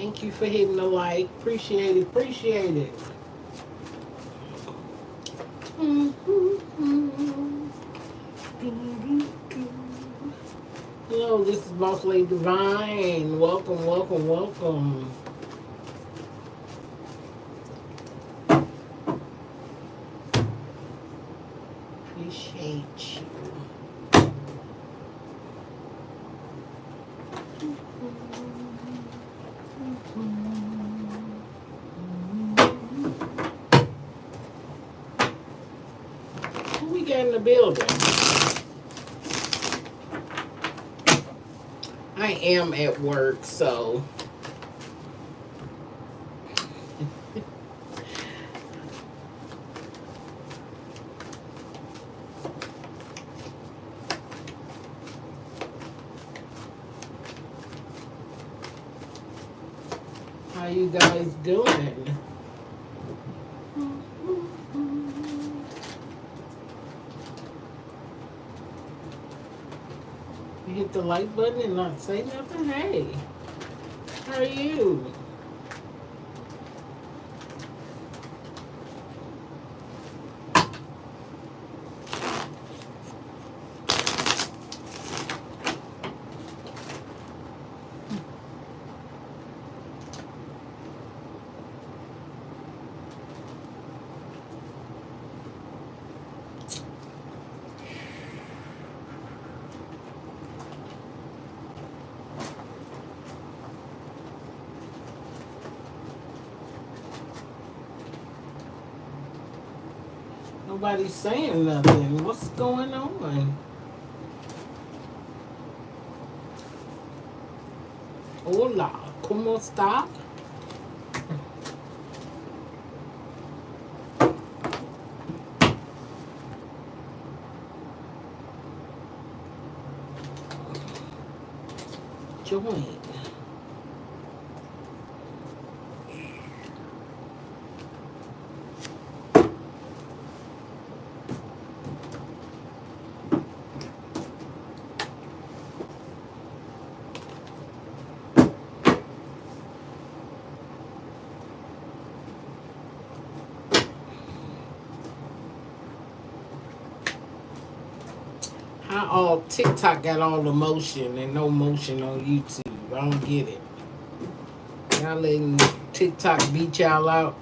Thank you for hitting the like. Appreciate it. Appreciate it. Hello, this is Boss Lady Divine. Welcome, welcome, welcome. Appreciate you. Who we got in the building? I am at work, so how you guys doing? You hit the like button and not say nothing? Hey, how are you? Nobody's saying nothing. What's going on? Hola, ¿cómo está? Join. How all TikTok got all the motion and no motion on YouTube? I don't get it. Y'all letting TikTok beat y'all out?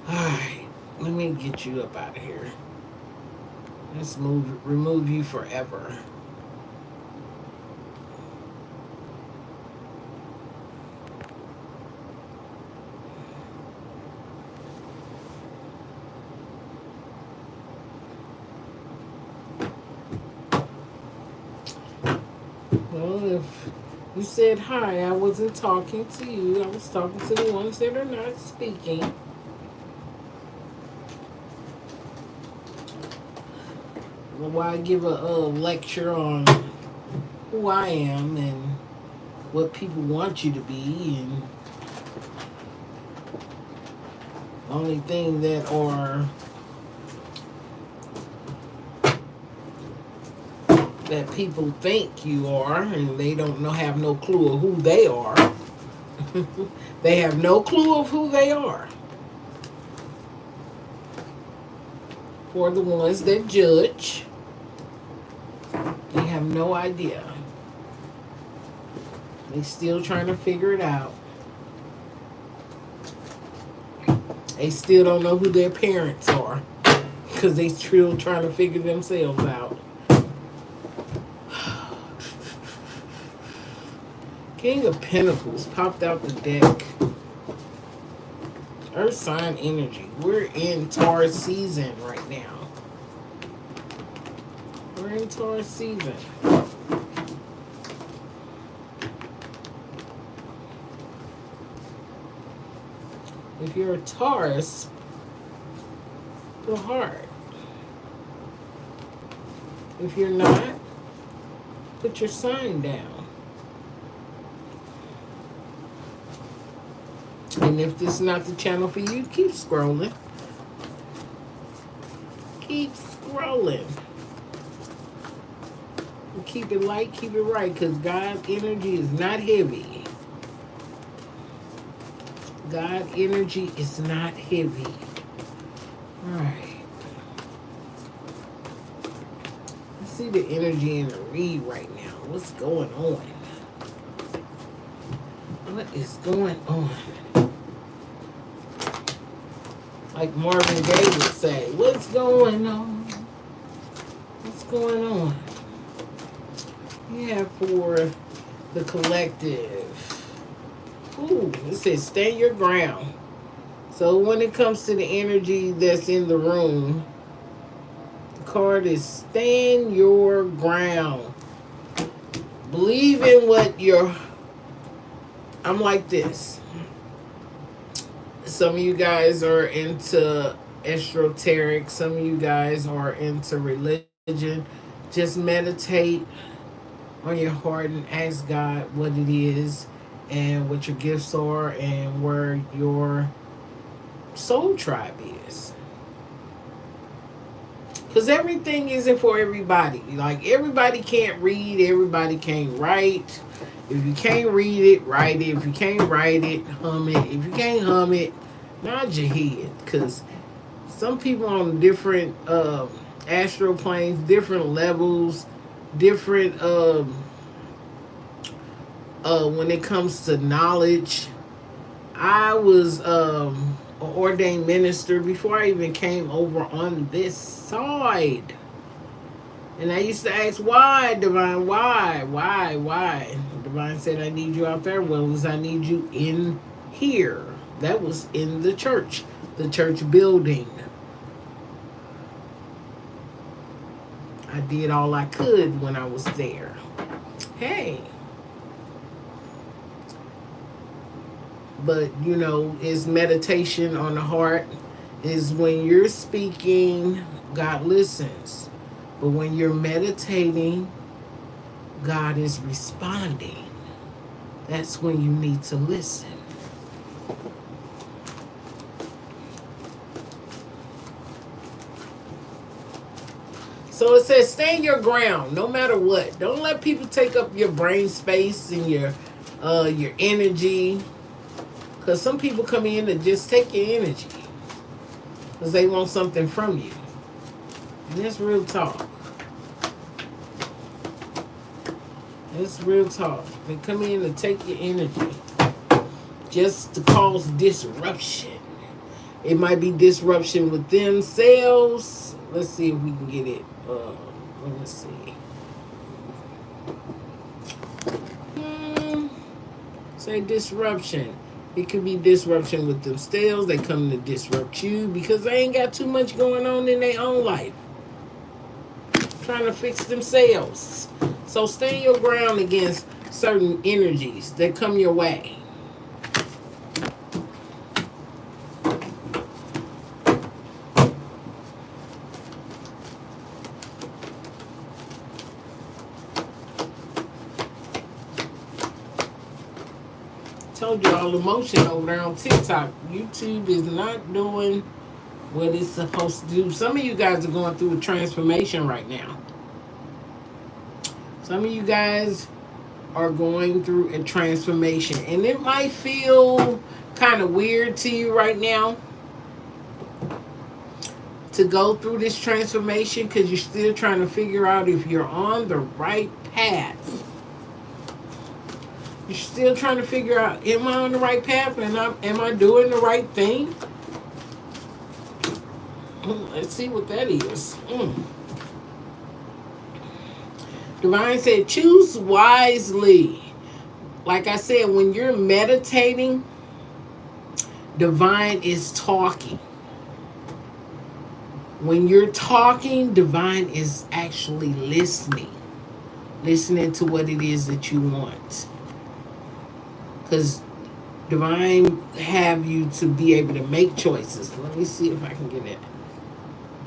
Alright, let me get you up out of here. Let's remove you forever. Well, if you said hi, I wasn't talking to you. I was talking to the ones that are not speaking. Why give a lecture on who I am and what people want you to be, and the only thing that people think you are, and they don't have no clue of who they are. They have no clue of who they are. For the ones that judge, they have no idea. They still trying to figure it out. They still don't know who their parents are, because they still trying to figure themselves out. King of Pentacles popped out the deck. Earth sign energy. We're in Taurus season right now. We're in Taurus season. If you're a Taurus, put a heart. If you're not, put your sign down. And if this is not the channel for you, keep scrolling. Keep scrolling. And keep it light, keep it right, because God's energy is not heavy. God energy is not heavy. All right. Let's see the energy in the read right now. What's going on? What is going on? Like Marvin Gaye would say, what's going on? What's going on? Yeah, for the collective. Ooh, it says stand your ground. So when it comes to the energy that's in the room, the card is stand your ground. Believe in what you're... I'm like this. Some of you guys are into esoteric. Some of you guys are into religion. Just meditate on your heart and ask God what it is and what your gifts are and where your soul tribe is. Because everything isn't for everybody. Like, everybody can't read, everybody can't write. If you can't read it, write it. If you can't write it, hum it. If you can't hum it, nod your head. Because some people on different astral planes, different levels, different when it comes to knowledge. I was an ordained minister before I even came over on this side. And I used to ask, why, Divine? Why? Divine said, I need you out there. Well, as I need you in here. That was in the church building. I did all I could when I was there. Hey. But, you know, is meditation on the heart. Is when you're speaking, God listens. But when you're meditating, God is responding. That's when you need to listen. So it says, stand your ground, no matter what. Don't let people take up your brain space and your energy. Because some people come in to just take your energy. Because they want something from you. And that's real talk. That's real talk. They come in to take your energy. Just to cause disruption. It might be disruption with themselves. Let's see if we can get it. Let me see. Say disruption. It could be disruption with themselves. They come to disrupt you because they ain't got too much going on in their own life. Trying to fix themselves. So stand your ground against certain energies that come your way. Told you all the motion over there on TikTok. YouTube is not doing what it's supposed to do. Some of you guys are going through a transformation right now. Some of you guys are going through a transformation. And it might feel kind of weird to you right now to go through this transformation because you're still trying to figure out if you're on the right path. You're still trying to figure out, am I on the right path and am I doing the right thing? Let's see what that is. Divine said, choose wisely. Like I said, when you're meditating, Divine is talking. When you're talking, Divine is actually listening. Listening to what it is that you want. Because Divine have you to be able to make choices. Let me see if I can get it.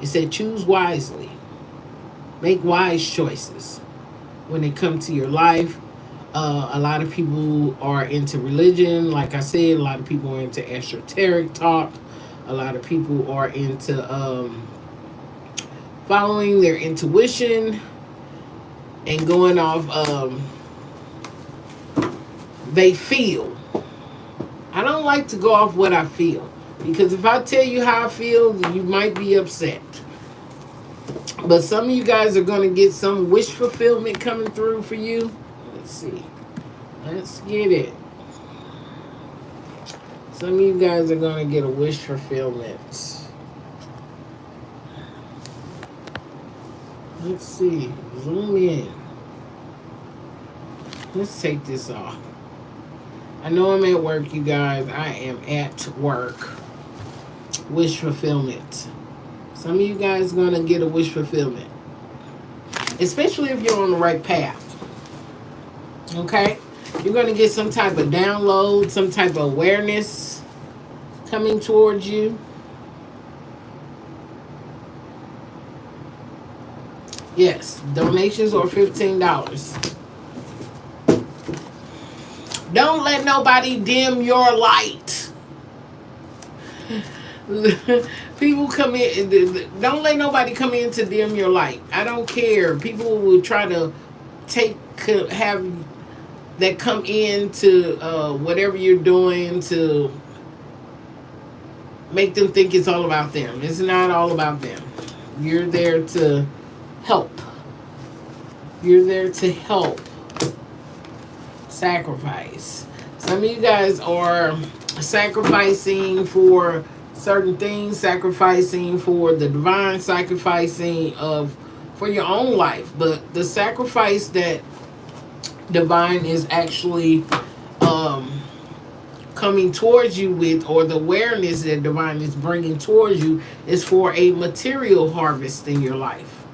It said choose wisely. Make wise choices when it comes to your life. A lot of people are into religion. Like I said, a lot of people are into esoteric talk. A lot of people are into following their intuition and going off they feel. I don't like to go off what I feel. Because if I tell you how I feel, you might be upset. But some of you guys are going to get some wish fulfillment coming through for you. Let's see. Let's get it. Some of you guys are going to get a wish fulfillment. Let's see. Zoom in. Let's take this off. I know I'm at work, you guys. I am at work. Wish fulfillment. Some of you guys are going to get a wish fulfillment. Especially if you're on the right path. Okay? You're going to get some type of download, some type of awareness coming towards you. Yes, donations are $15. Don't let nobody dim your light. People come in. Don't let nobody come in to dim your light. I don't care. People will try to have that come into whatever you're doing to make them think it's all about them. It's not all about them. You're there to help. You're there to help. Sacrifice. Some of you guys are sacrificing for certain things, sacrificing for the divine, sacrificing for your own life. But the sacrifice that divine is actually coming towards you with, or the awareness that divine is bringing towards you, is for a material harvest in your life.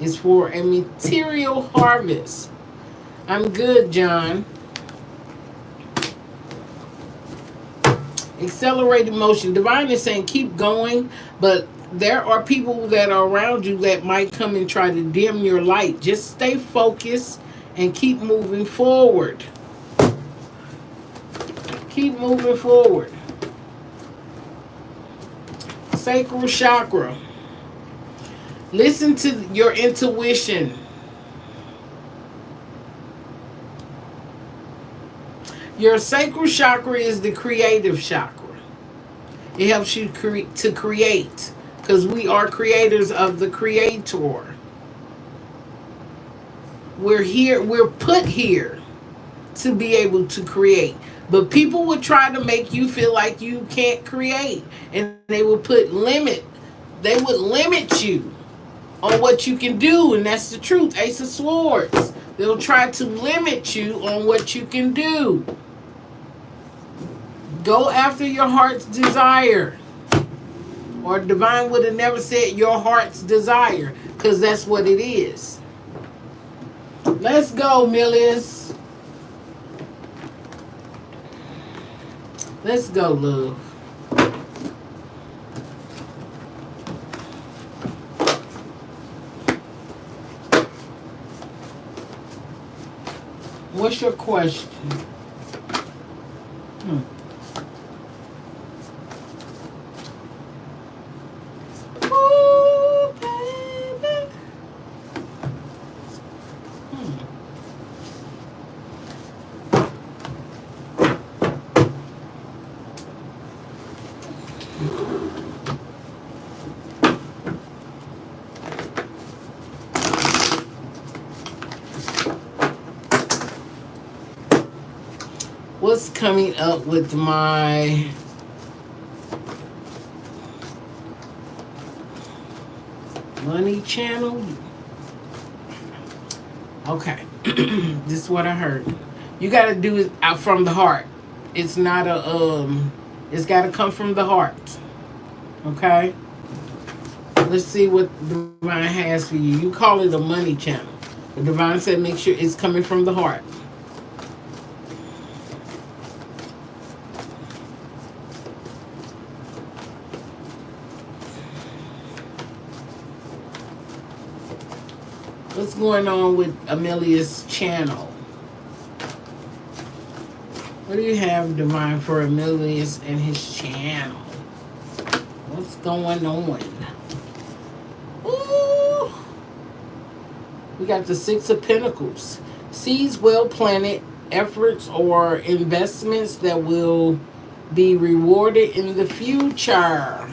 It's for a material harvest. I'm good, John. Accelerated motion. Divine is saying keep going, but there are people that are around you that might come and try to dim your light. Just stay focused and keep moving forward. Keep moving forward. Sacral chakra. Listen to your intuition. Your sacral chakra is the creative chakra. It helps you to create, because we are creators of the Creator. We're here. We're put here to be able to create. But people would try to make you feel like you can't create, and they will put limit. They would limit you on what you can do, and that's the truth. Ace of Swords. They'll try to limit you on what you can do. Go after your heart's desire. Or divine would have never said your heart's desire, because that's what it is. Let's go, Millius. Let's go, love. What's your question? Ooh, baby. What's coming up with my money channel? Okay. This is what I heard. You got to do it out from the heart. It's not it's got to come from the heart. Okay? Let's see what divine has for you. You call it a money channel. The divine said make sure it's coming from the heart. What's going on with Amelia's channel? What do you have, divine, for Amelia's and his channel? What's going on? Ooh. We got the Six of Pentacles. Seeds well planted efforts or investments that will be rewarded in the future.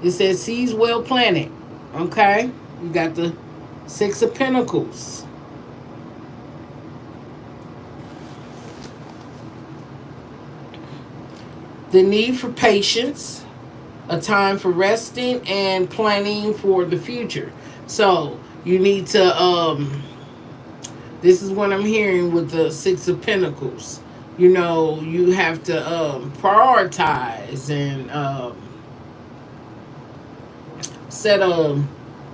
It says seeds well planted. Okay? You got the Six of Pentacles. The need for patience, a time for resting and planning for the future. So you need to this is what I'm hearing with the Six of Pentacles. You know, you have to prioritize and set a,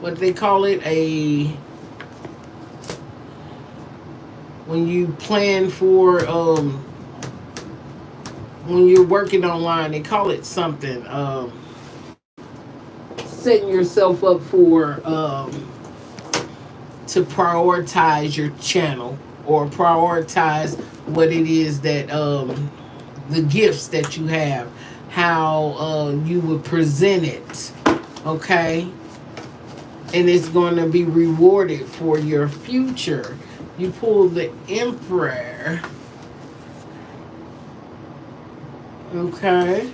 what they call it, a, when you plan for when you're working online, they call it something, setting yourself up for to prioritize your channel or prioritize what it is that the gifts that you have, how you would present it. Okay, and it's going to be rewarded for your future. You pull the Emperor. Okay,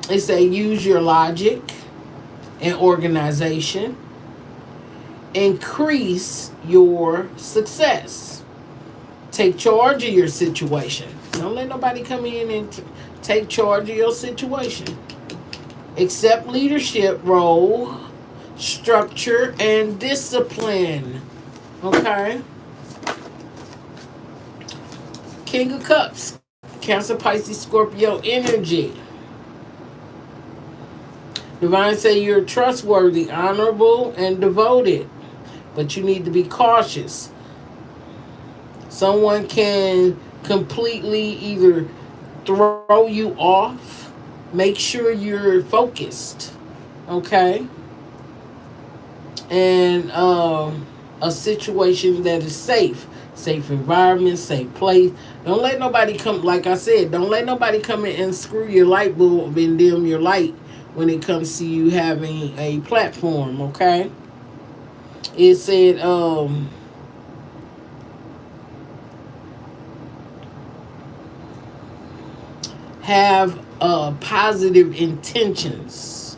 it say use your logic and organization, increase your success, take charge of your situation. Don't let nobody come in and take charge of your situation. Accept leadership role, structure, and discipline. Okay. King of Cups, Cancer, Pisces, Scorpio energy. Divine say you're trustworthy, honorable, and devoted, but you need to be cautious. Someone can completely either throw you off. Make sure you're focused. Okay. And a situation that is safe. Safe environment, safe place. Don't let nobody come, like I said, don't let nobody come in and screw your light bulb and dim your light when it comes to you having a platform, okay? It said, have positive intentions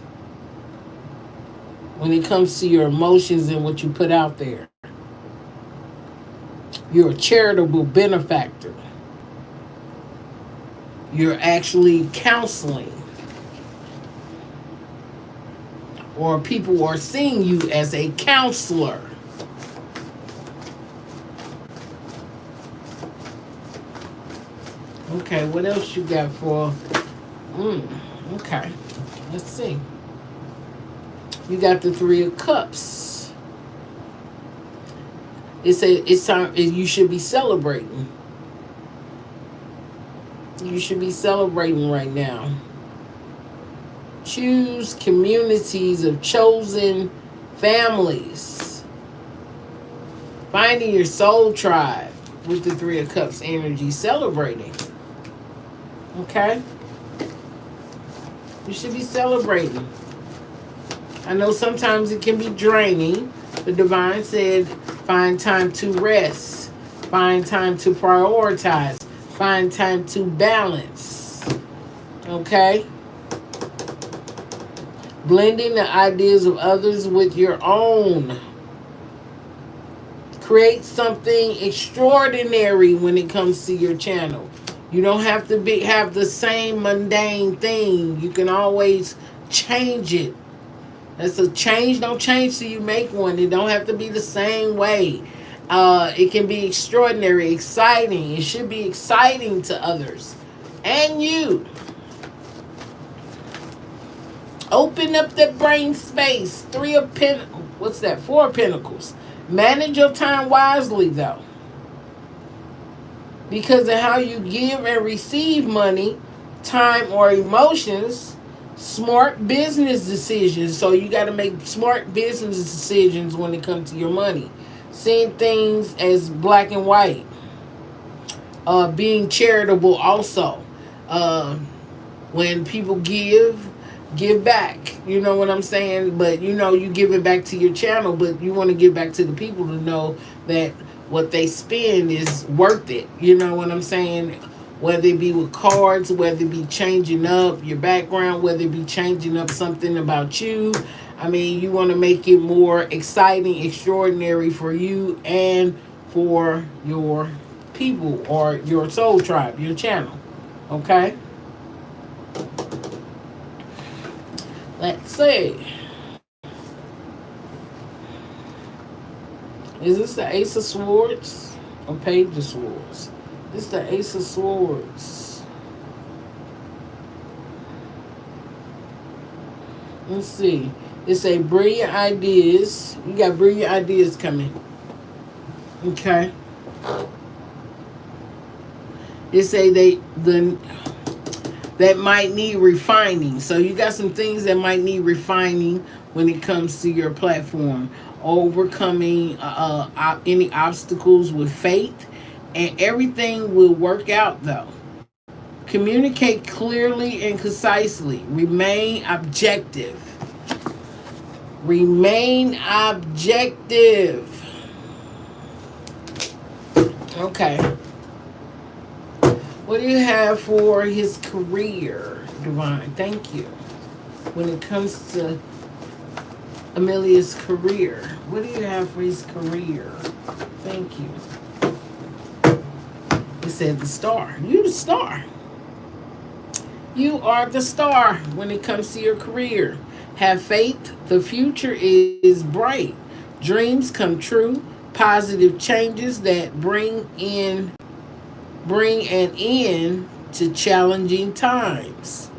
when it comes to your emotions and what you put out there. You're a charitable benefactor. You're actually counseling. Or people are seeing you as a counselor. Okay, what else you got for? Okay, let's see. You got the Three of Cups. It's time. You should be celebrating. You should be celebrating right now. Choose communities of chosen families. Finding your soul tribe with the Three of Cups energy. Celebrating. Okay? You should be celebrating. I know sometimes it can be draining. The Divine said, find time to rest. Find time to prioritize. Find time to balance. Okay? Blending the ideas of others with your own. Create something extraordinary when it comes to your channel. You don't have to have the same mundane thing. You can always change it. That's a change. Don't change till you make one. It don't have to be the same way. It can be extraordinary, exciting. It should be exciting to others and you. Open up the brain space. Four of Pentacles. Manage your time wisely, though. Because of how you give and receive money, time, or emotions, smart business decisions. So you got to make smart business decisions when it comes to your money. Seeing things as black and white. Being charitable also. When people give, give back. You know what I'm saying? But you give it back to your channel, but you want to give back to the people to know that what they spend is worth it. You know what I'm saying? Whether it be with cards, whether it be changing up your background, whether it be changing up something about you. I mean, you want to make it more exciting, extraordinary for you and for your people or your soul tribe, your channel. Okay? Let's see. Is this the Ace of Swords or Page of Swords? This is the Ace of Swords. Let's see. It's a brilliant ideas. You got brilliant ideas coming. Okay. They say that might need refining. So you got some things that might need refining when it comes to your platform. Overcoming any obstacles with faith, and everything will work out though. Communicate clearly and concisely. Remain objective. Remain objective. Okay. What do you have for his career, Divine? Thank you. When it comes to Amelia's career, what do you have for his career? Thank you. It said the star. You the star. You are the star when it comes to your career. Have faith. The future is bright. Dreams come true. Positive changes that bring an end to challenging times.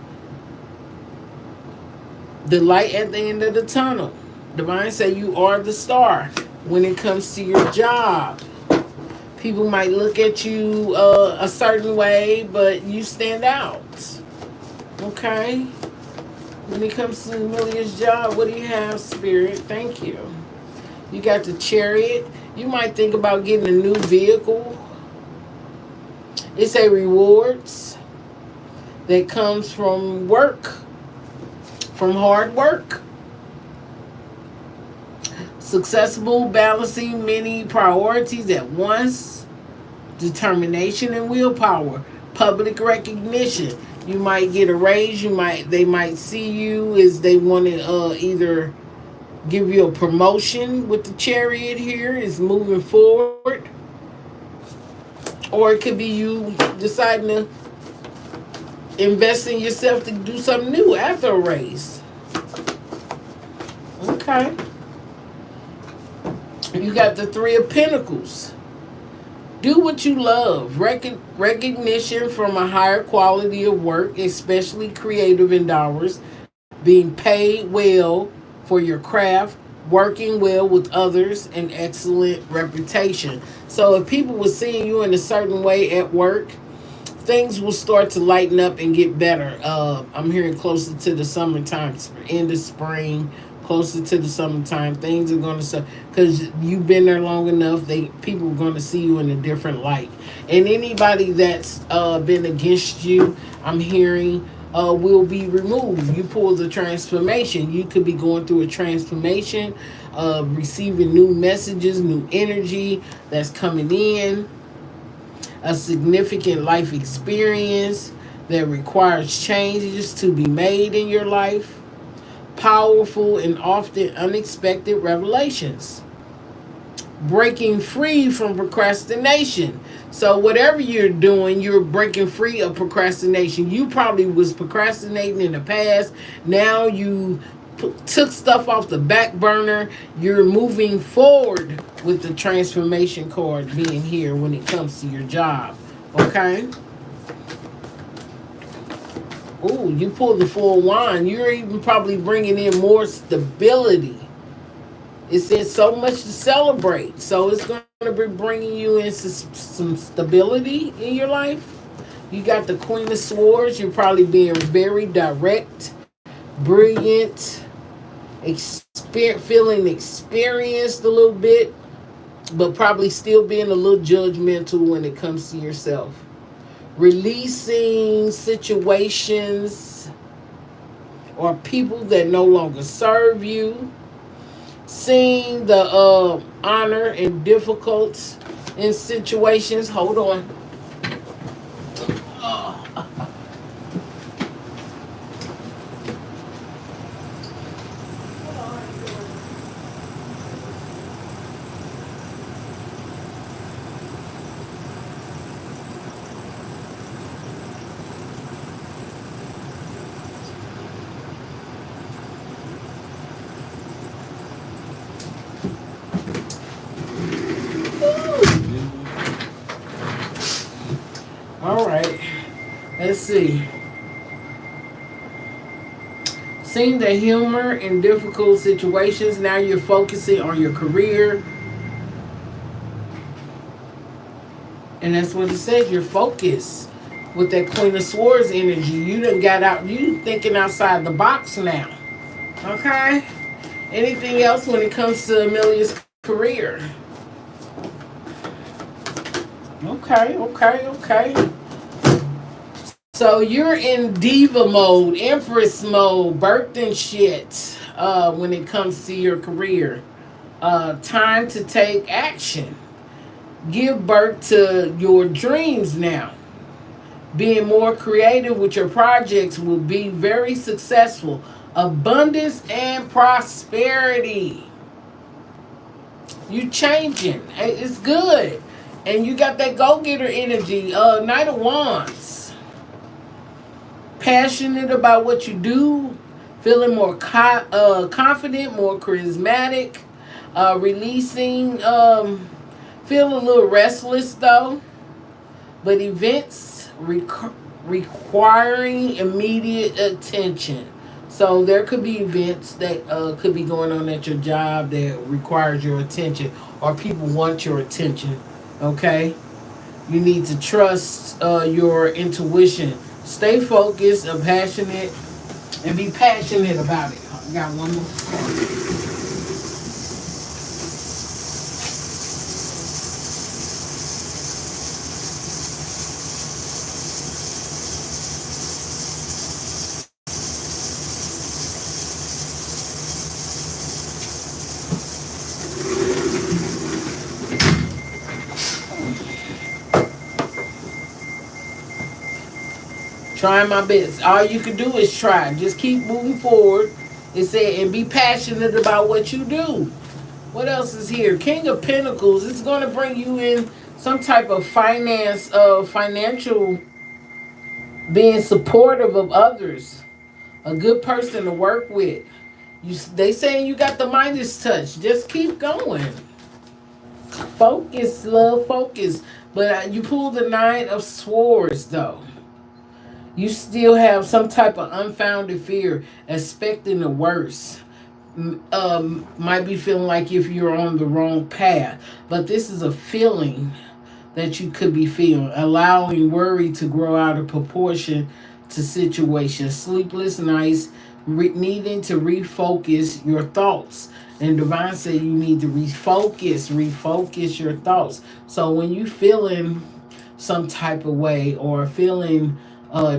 The light at the end of the tunnel. Divine say you are the star when it comes to your job. People might look at you a certain way, but you stand out. Okay? When it comes to Amelia's job, what do you have, Spirit? Thank you. You got the Chariot. You might think about getting a new vehicle. It's a rewards that comes from work, from hard work. Successful balancing many priorities at once. Determination and willpower. Public recognition. You might get a raise. They might see you as they want to either give you a promotion with the Chariot here. Is moving forward. Or it could be you deciding to invest in yourself to do something new after a raise. Okay. You got the Three of Pentacles. Do what you love. Recognition from a higher quality of work, especially creative endeavors. Being paid well for your craft. Working well with others, and excellent reputation. So if people were seeing you in a certain way at work, things will start to lighten up and get better. I'm hearing closer to the summertime, end of spring, closer to the summertime. Things are going to start because you've been there long enough. People are going to see you in a different light. And anybody that's been against you, I'm hearing, will be removed. You pull the transformation. You could be going through a transformation, receiving new messages, new energy that's coming in, a significant life experience that requires changes to be made in your life, powerful and often unexpected revelations, breaking free from procrastination. So whatever you're doing, you're breaking free of procrastination. You probably was procrastinating in the past. Now you took stuff off the back burner. You're moving forward with the transformation card being here when it comes to your job. Okay? Oh, you pulled the Four of Wands. You're even probably bringing in more stability. It says so much to celebrate. So it's going to be bringing you into some stability in your life. You got the Queen of Swords. You're probably being very direct, brilliant, feeling experienced a little bit, but probably still being a little judgmental when it comes to yourself. Releasing situations or people that no longer serve you. Seeing the honor in difficult in situations. Hold on. All right. Let's see. Seeing the humor in difficult situations. Now you're focusing on your career. And that's what it says. You're focused with that Queen of Swords energy. You done got out. You thinking outside the box now. Okay? Anything else when it comes to Amelia's career? Okay. So you're in diva mode, empress mode, birthing shit when it comes to your career. Time to take action. Give birth to your dreams now. Being more creative with your projects will be very successful. Abundance and prosperity. You changing. It's good. And you got that go-getter energy. Knight of Wands. Passionate about what you do. Feeling more confident, more charismatic. Releasing. Feel a little restless though. But events requiring immediate attention. So there could be events that could be going on at your job that requires your attention, or people want your attention. Okay, you need to trust your intuition. Stay focused, passionate, and be passionate about it. I got one more. Trying my best. All you can do is try. Just keep moving forward. It said, and be passionate about what you do. What else is here? King of Pentacles. It's going to bring you in some type of financial, being supportive of others. A good person to work with. They saying you got the Midas touch. Just keep going. Focus, love, focus. But you pulled the Nine of Swords, though. You still have some type of unfounded fear, expecting the worst. Might be feeling like if you're on the wrong path. But this is a feeling that you could be feeling. Allowing worry to grow out of proportion to situations. Sleepless nights, needing to refocus your thoughts. And Divine said you need to refocus your thoughts. So when you feeling some type of way or feeling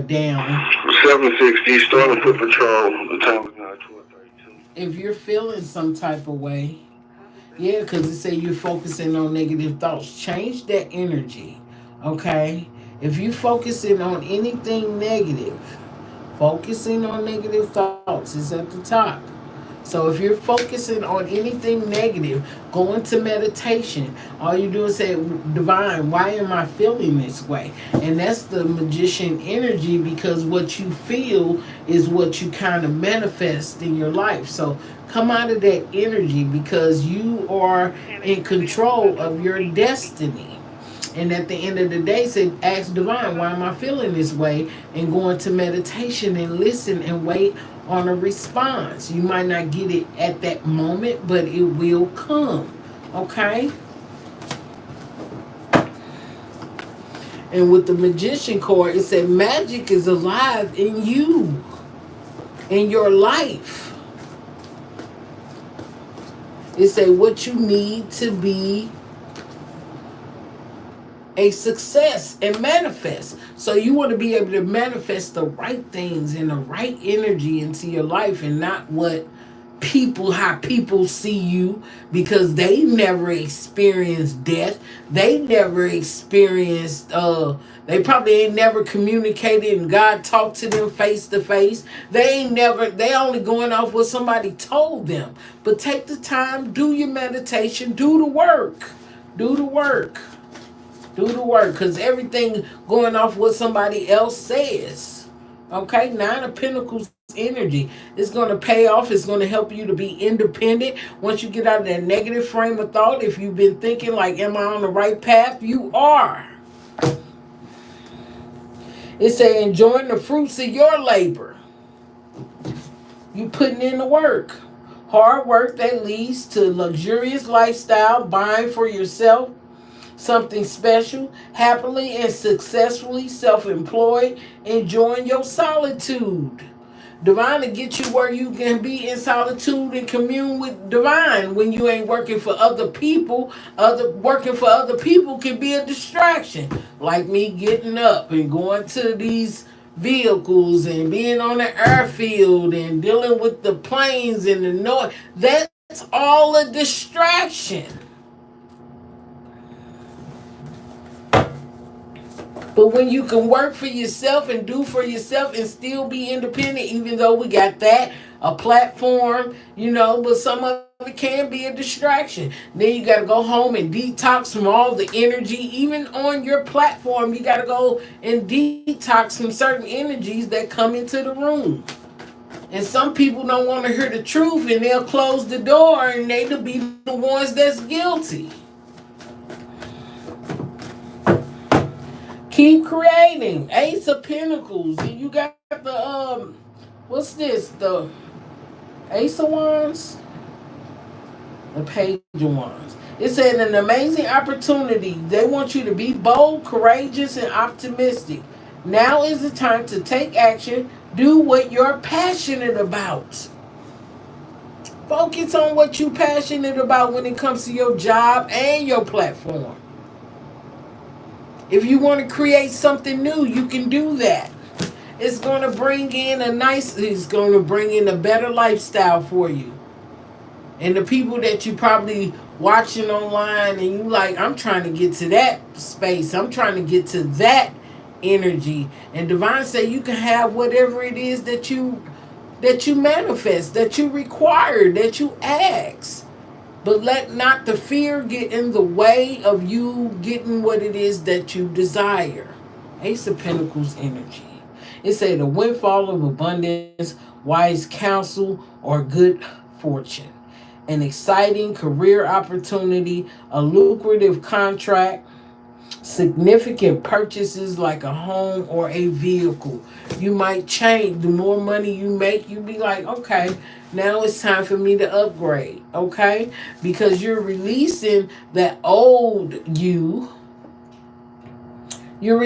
down. 760, starting foot patrol. The time is now 12:32. If you're feeling some type of way, yeah, because it say you're focusing on negative thoughts. Change that energy, okay? If you're focusing on anything negative, focusing on negative thoughts is at the top. So if you're focusing on anything negative, go into meditation. All you do is say, Divine, why am I feeling this way? And that's the magician energy, because what you feel is what you kind of manifest in your life. So come out of that energy, because you are in control of your destiny. And at the end of the day, say, ask Divine, why am I feeling this way? And go into meditation and listen and wait on a response. You might not get it at that moment, but it will come. Okay? And with the Magician card, it said magic is alive in you, in your life. It said what you need to be a success and manifest. So you want to be able to manifest the right things and the right energy into your life, and not how people see you, because they never experienced death. They never experienced they probably ain't never communicated and God talked to them face to face. They only going off what somebody told them. But take the time, do your meditation, do the work. Do the work. Do the work, because everything going off what somebody else says. Okay, Nine of Pentacles energy is going to pay off. It's going to help you to be independent once you get out of that negative frame of thought. If you've been thinking like, am I on the right path? You are. It's saying enjoying the fruits of your labor. You putting in the work. Hard work that leads to luxurious lifestyle, buying for yourself something special, happily and successfully self-employed, enjoying your solitude. Divine to get you where you can be in solitude and commune with divine when you ain't working for other people. Working for other people can be a distraction. Like me getting up and going to these vehicles and being on the airfield and dealing with the planes and the noise. That's all a distraction. But when you can work for yourself and do for yourself and still be independent, even though we got a platform, but some of it can be a distraction. Then you got to go home and detox from all the energy. Even on your platform, you got to go and detox from certain energies that come into the room. And some people don't want to hear the truth, and they'll close the door, and they'll be the ones that's guilty. Keep creating. Ace of Pentacles. And you got the, what's this? The Ace of Wands? The Page of Wands. It said an amazing opportunity. They want you to be bold, courageous, and optimistic. Now is the time to take action. Do what you're passionate about. Focus on what you're passionate about when it comes to your job and your platform. If you want to create something new, you can do that. It's going to bring in a better lifestyle for you. And the people that you probably watching online and you like, I'm trying to get to that space. I'm trying to get to that energy. And Divine say you can have whatever it is that you manifest, that you require, that you ask. But let not the fear get in the way of you getting what it is that you desire. Ace of Pentacles energy. It said a windfall of abundance, wise counsel, or good fortune. An exciting career opportunity, a lucrative contract, significant purchases like a home or a vehicle. You might change. The more money you make, you be like, okay, now it's time for me to upgrade, okay? Because you're releasing that old you. You're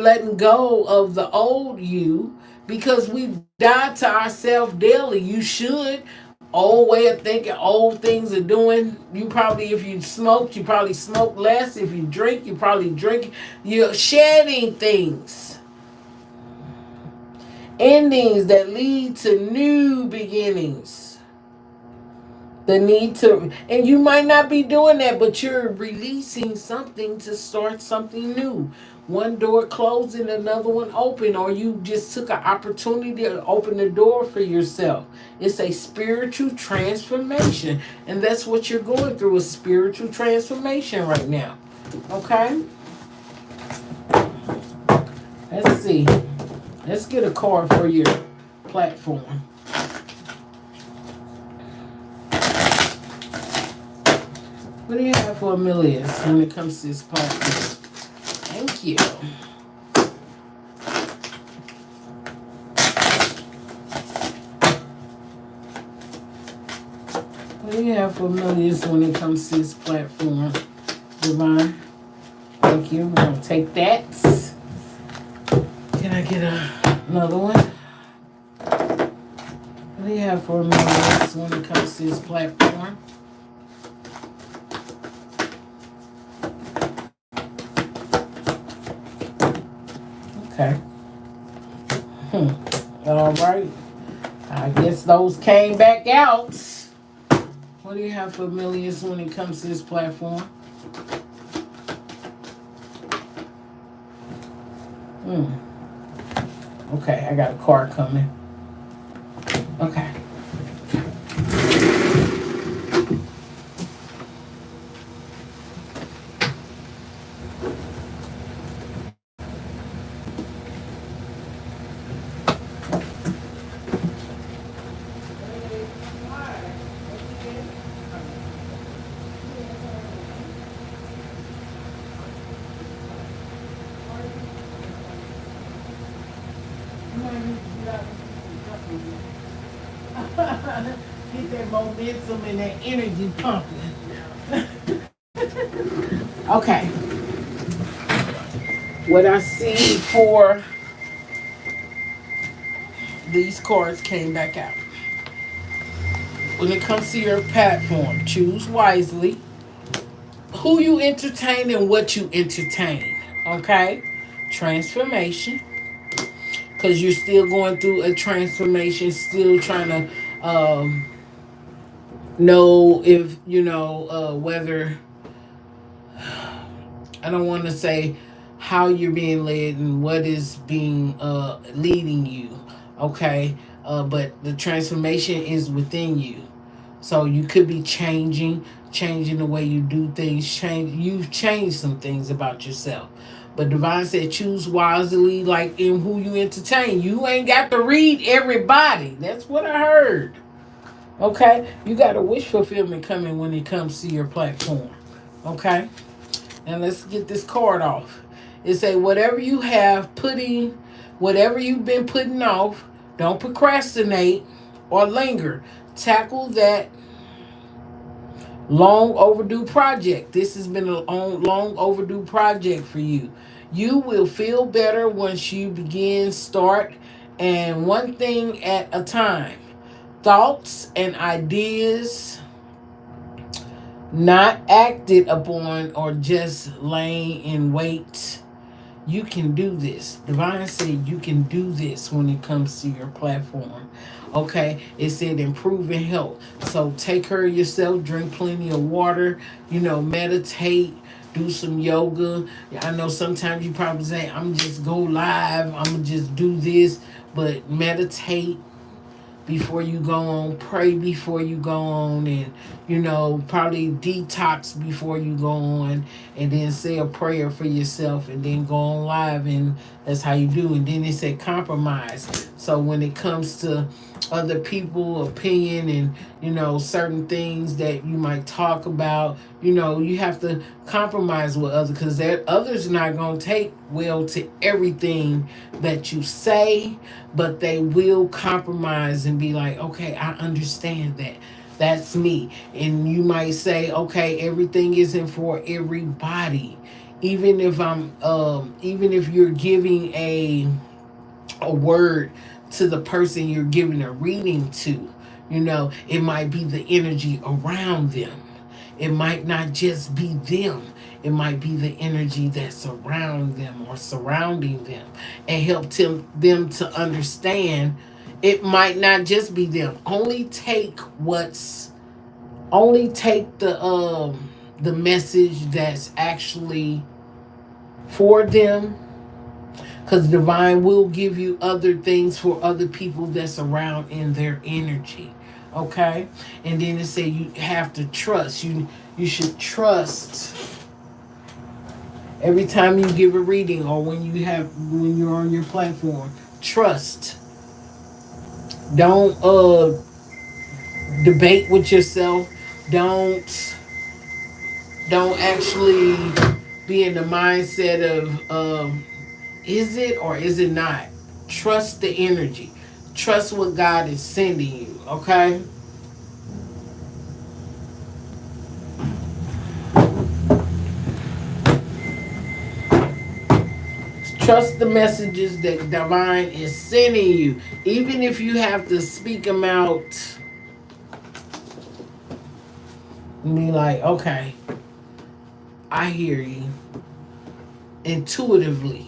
letting go of the old you, because we die to ourselves daily. You should. Old way of thinking, old things are doing. You probably, if you smoked, you probably smoke less. If you drink, you probably drink. You're shedding things. Endings that lead to new beginnings. The need to, and you might not be doing that, but you're releasing something to start something new. One door closing, another one open, or you just took an opportunity to open the door for yourself. It's a spiritual transformation, and that's what you're going through, a spiritual transformation right now. Okay? Let's see. Let's get a card for your platform. What do you have for Amelius when it comes to this platform? Thank you. What do you have for Amelius when it comes to this platform, Divine? Thank you. We're going to take that. Can I get another one? What do you have for Amelius when it comes to this platform? Okay. All right. I guess those came back out. What do you have for millions when it comes to this platform? Okay, I got a car coming. Okay. Get that momentum and that energy pumping. Okay. What I see for these cards came back out. When it comes to your platform, choose wisely who you entertain and what you entertain. Okay? Transformation. Because you're still going through a transformation, still trying to know if, whether, I don't want to say how you're being led and what is being leading you. Okay? But the transformation is within you. So you could be changing the way you do things. You've changed some things about yourself. But Divine said choose wisely, like in who you entertain. You ain't got to read everybody. That's what I heard. Okay? You got a wish fulfillment coming when it comes to your platform. Okay? And let's get this card off. It say whatever you've been putting off, don't procrastinate or linger. Tackle that long overdue project. This has been a long overdue project for you. You will feel better once you start, and one thing at a time. Thoughts and ideas not acted upon or just laying in wait. You can do this. Divine said you can do this when it comes to your platform. Okay? It said improving health. So take care of yourself, drink plenty of water, meditate, do some yoga. I know sometimes you probably say, I'm just go live, I'm just do this, but meditate before you go on, pray before you go on, and probably detox before you go on, and then say a prayer for yourself, and then go on live, and that's how you do. And then they say compromise. So when it comes to other people opinion and certain things that you might talk about, you have to compromise with others, because others not going to take well to everything that you say, but they will compromise and be like, okay, I understand that. That's me. And you might say, okay, everything isn't for everybody. Even if you're giving a word to the person you're giving a reading to, it might be the energy around them. It might not just be them. It might be the energy that's around them or surrounding them, and help them to understand it might not just be them. Only take the message that's actually for them, because divine will give you other things for other people that's around in their energy. Okay? And then it say you have to trust. You should trust every time you give a reading, or when you're on your platform. Trust. Don't debate with yourself. Don't actually be in the mindset of is it or is it not? Trust the energy. Trust what God is sending you, okay? Trust the messages that divine is sending you. Even if you have to speak them out and be like, okay, I hear you. Intuitively.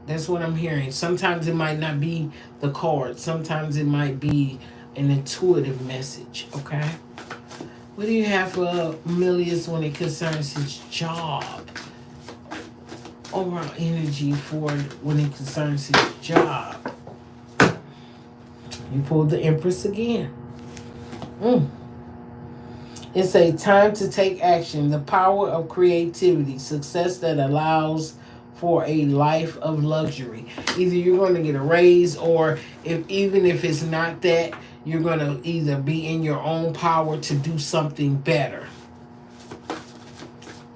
That's what I'm hearing. Sometimes it might not be the card. Sometimes it might be an intuitive message. Okay. What do you have for Milius when it concerns his job? Overall energy for when it concerns his job. You pulled the Empress again. It's a time to take action. The power of creativity. Success that allows for a life of luxury. Either you're going to get a raise, or even if it's not that, you're going to either be in your own power to do something better.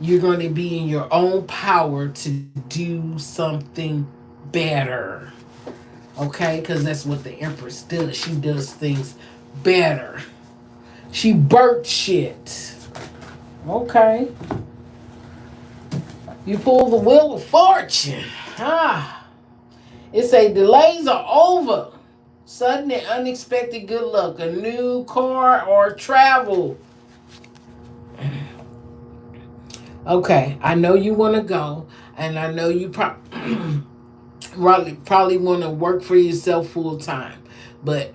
You're going to be in your own power to do something better. Okay? Because that's what the Empress does. She does things better. She burnt shit. Okay. You pull the Wheel of Fortune. It's a delays are over. Sudden and unexpected good luck. A new car or travel. Okay. I know you want to go. And I know you probably want to work for yourself full time. But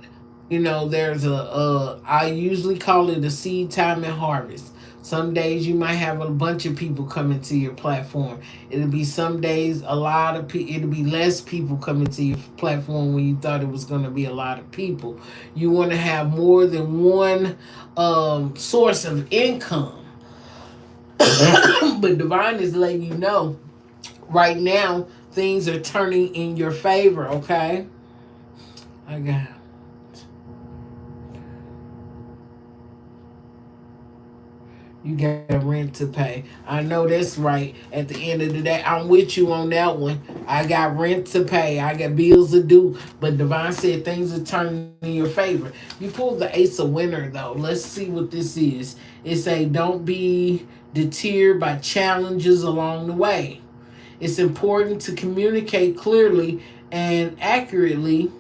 there's I usually call it a seed time and harvest. Some days you might have a bunch of people coming to your platform. It'll be some days it'll be less people coming to your platform when you thought it was going to be a lot of people. You want to have more than one source of income. But Divine is letting you know right now things are turning in your favor, okay? I got You got rent to pay. I know that's right. At the end of the day, I'm with you on that one. I got rent to pay. I got bills to do. But Divine said things are turning in your favor. You pulled the Ace of Winter, though. Let's see what this is. It's a don't be deterred by challenges along the way. It's important to communicate clearly and accurately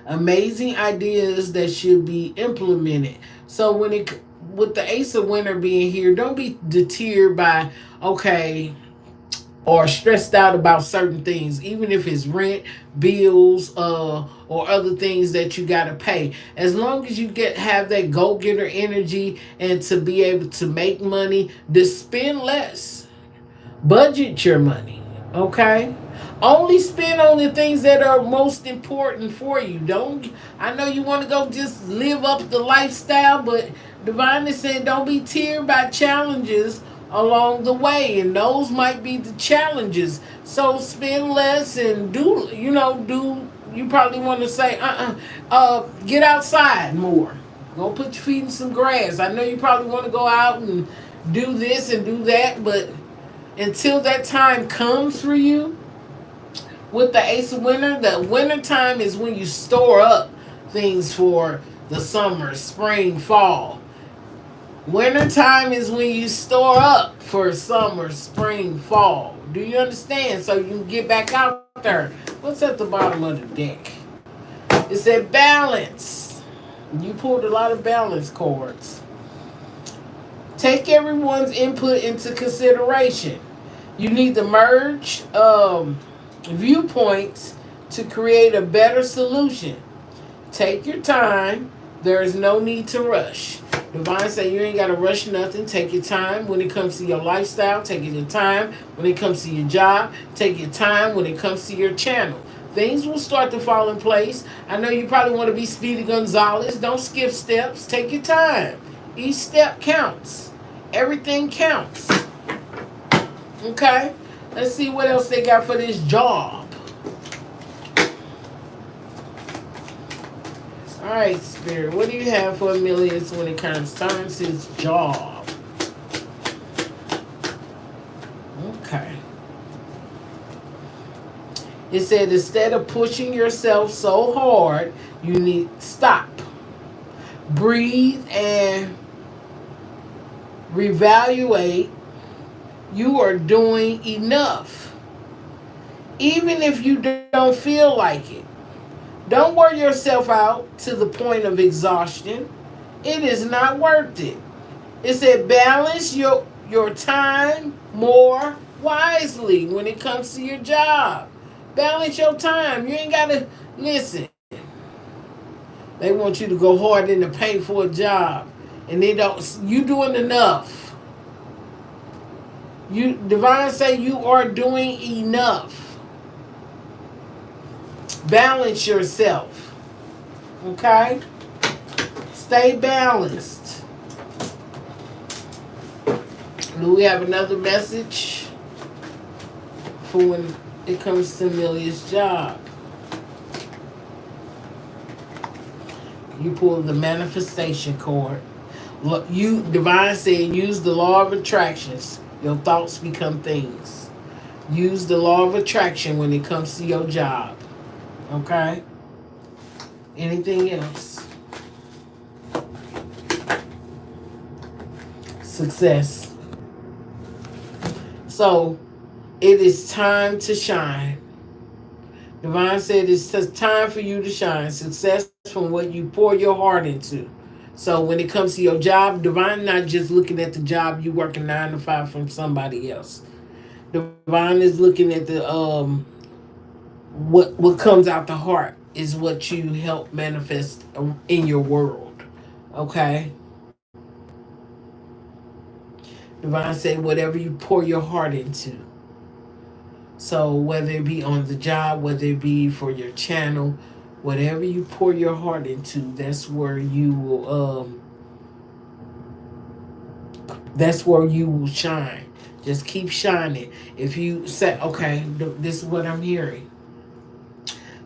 amazing ideas that should be implemented. So with the Ace of Winter being here, don't be deterred by or stressed out about certain things, even if it's rent, bills, or other things that you gotta pay. As long as you have that go getter energy and to be able to make money, to spend less, budget your money, okay? Only spend on the things that are most important for you. Don't I know you want to go just live up the lifestyle, but Divine is saying don't be teared by challenges along the way, and those might be the challenges. So spend less and do you probably want to say get outside more. Go put your feet in some grass. I know you probably want to go out and do this and do that, but until that time comes for you, with the Ace of Winter, the winter time is when you store up things for the summer, spring, fall. Winter time is when you store up for summer, spring, fall. Do you understand? So you can get back out there. What's at the bottom of the deck? It said balance. You pulled a lot of balance cards. Take everyone's input into consideration. You need to merge viewpoints to create a better solution. Take your time. There is no need to rush. Divine say you ain't got to rush nothing. Take your time when it comes to your lifestyle. Take your time when it comes to your job. Take your time when it comes to your channel. Things will start to fall in place. I know you probably want to be Speedy Gonzalez. Don't skip steps. Take your time. Each step counts. Everything counts. Okay? Let's see what else they got for this job. All right, Spirit. What do you have for Milius when it concerns his job? Okay. It said instead of pushing yourself so hard, you need to stop. Breathe and reevaluate. You are doing enough. Even if you don't feel like it. Don't wear yourself out to the point of exhaustion. It is not worth it. It said balance your time more wisely when it comes to your job. Balance your time. You ain't gotta listen. They want you to go hard in the paint for a job, and they don't. You doing enough. You divine say you are doing enough. Balance yourself. Okay? Stay balanced. Do we have another message for when it comes to Amelia's job? You pull the manifestation card. You divine said use the law of attractions. Your thoughts become things. Use the law of attraction when it comes to your job. Okay? Anything else? Success. So it is time to shine. Divine said it's time for you to shine. Success from what you pour your heart into. So when it comes to your job, Divine not just looking at the job you working 9 to 5 from somebody else. Divine is looking at the what comes out the heart is what you help manifest in your world. Okay? Divine said whatever you pour your heart into. So whether it be on the job, whether it be for your channel, whatever you pour your heart into, that's where you will shine. Just keep shining. If you say, okay, this is what I'm hearing.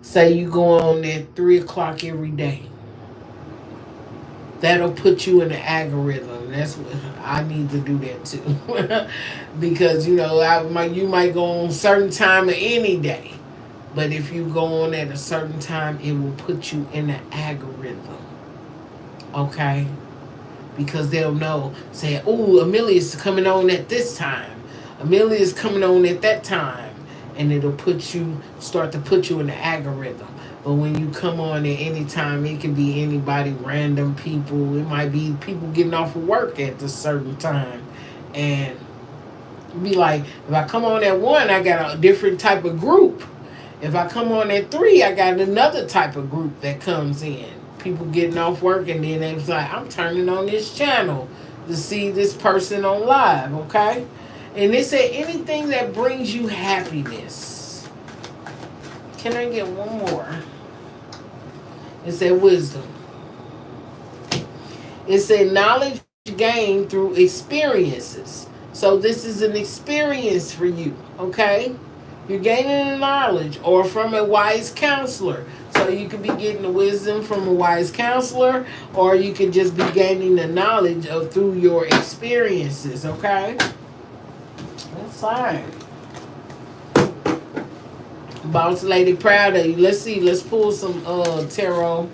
Say you go on at 3 o'clock every day. That'll put you in the algorithm. That's what I need to do that too, because you might go on a certain time of any day, but if you go on at a certain time, it will put you in the algorithm. Okay, because they'll know. Say, oh, Amelia's coming on at this time. Amelia's coming on at that time, and it'll start to put you in the algorithm. But when you come on at any time, it can be anybody, random people. It might be people getting off of work at a certain time. And be like, if I come on at 1, I got a different type of group. If I come on at 3, I got another type of group that comes in. People getting off work, and then they was like, I'm turning on this channel to see this person on live, okay? And they say anything that brings you happiness. Can I get one more? It said wisdom. It said knowledge gained through experiences. So this is an experience for you, okay? You're gaining the knowledge or from a wise counselor. So you could be getting the wisdom from a wise counselor, or you could just be gaining the knowledge through your experiences, okay? That's fine. Boss lady, proud of you. Let's see. Let's pull some tarot,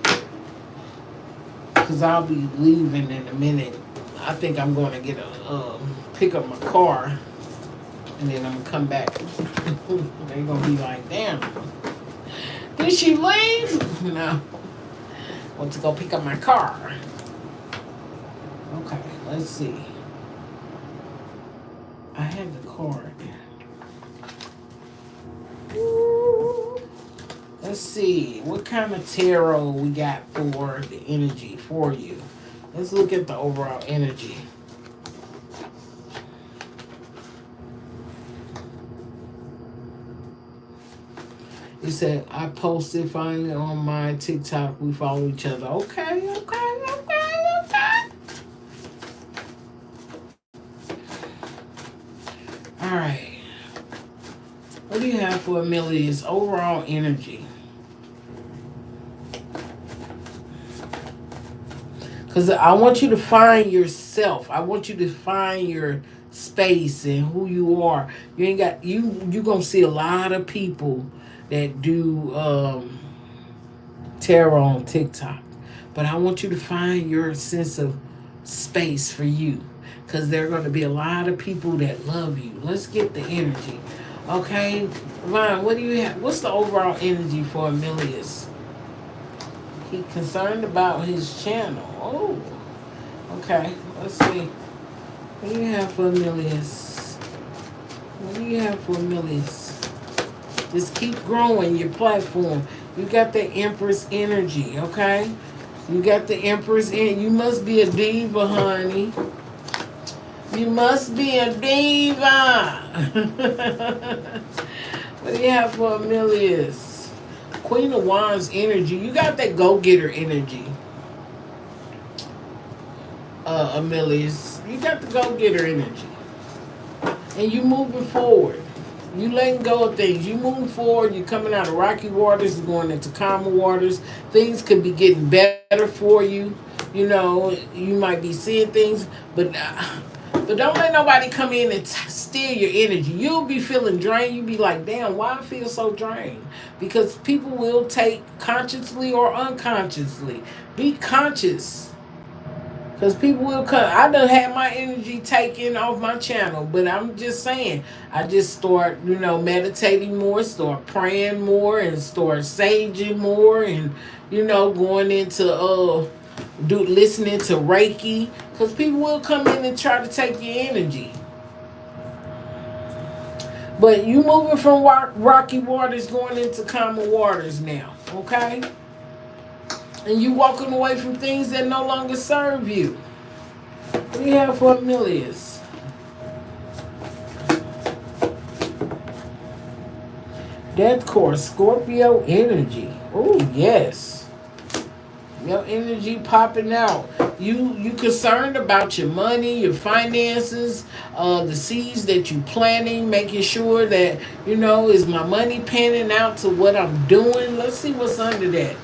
because I'll be leaving in a minute. I think I'm going to get pick up my car, and then I'm gonna come back. They're gonna be like, damn, did she leave? No. Want to go pick up my car. Okay, let's see. I have the card. Let's see what kind of tarot we got for the energy for you. Let's look at the overall energy. It said, I posted finally on my TikTok. We follow each other. Okay. All right. What do you have for Amelia's overall energy? Because I want you to find yourself. I want you to find your space and who you are. You ain't got you gonna see a lot of people that do tarot on TikTok. But I want you to find your sense of space for you. Because there are going to be a lot of people that love you. Let's get the energy. Okay, Vaughn, what do you have? What's the overall energy for Amelius? He concerned about his channel. Oh, okay. Let's see. What do you have for Amelius? What do you have for Amelius? Just keep growing your platform. You got the Empress energy, okay? You got the Empress in. You must be a diva, honey. You must be a diva. What do you have for Amelius? Queen of Wands energy. You got that go-getter energy. Amelius. You got the go-getter energy. And you moving forward. You letting go of things. You moving forward. You coming out of rocky waters, going into calmer waters. Things could be getting better for you. You know, you might be seeing things, but don't let nobody come in and steal your energy. You'll be feeling drained. You'll be like, damn, why I feel so drained? Because people will take consciously or unconsciously. Be conscious. Because people will come. I done had my energy taken off my channel. But I'm just saying, I just start, meditating more, start praying more, and start saging more, and, going into listening to Reiki. Because people will come in and try to take your energy. But you moving from rocky waters going into calmer waters now. Okay? And you walking away from things that no longer serve you. What do you have for Amelius? Death Course, Scorpio energy. Oh, yes. Your energy popping out. You concerned about your money, your finances, the seeds that you planting, making sure that, is my money panning out to what I'm doing? Let's see what's under that.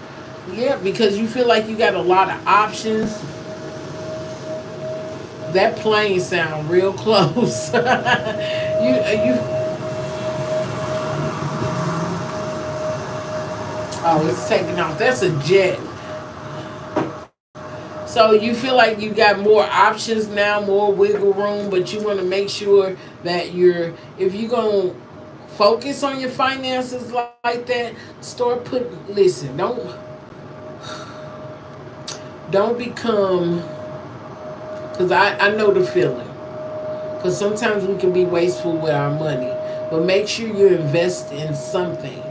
Yeah, because you feel like you got a lot of options. That plane sound real close. Oh, it's taking off. That's a jet. So you feel like you got more options now, more wiggle room, but you want to make sure that if you're going to focus on your finances like that, listen, don't become, because I know the feeling. Because sometimes we can be wasteful with our money. But make sure you invest in something.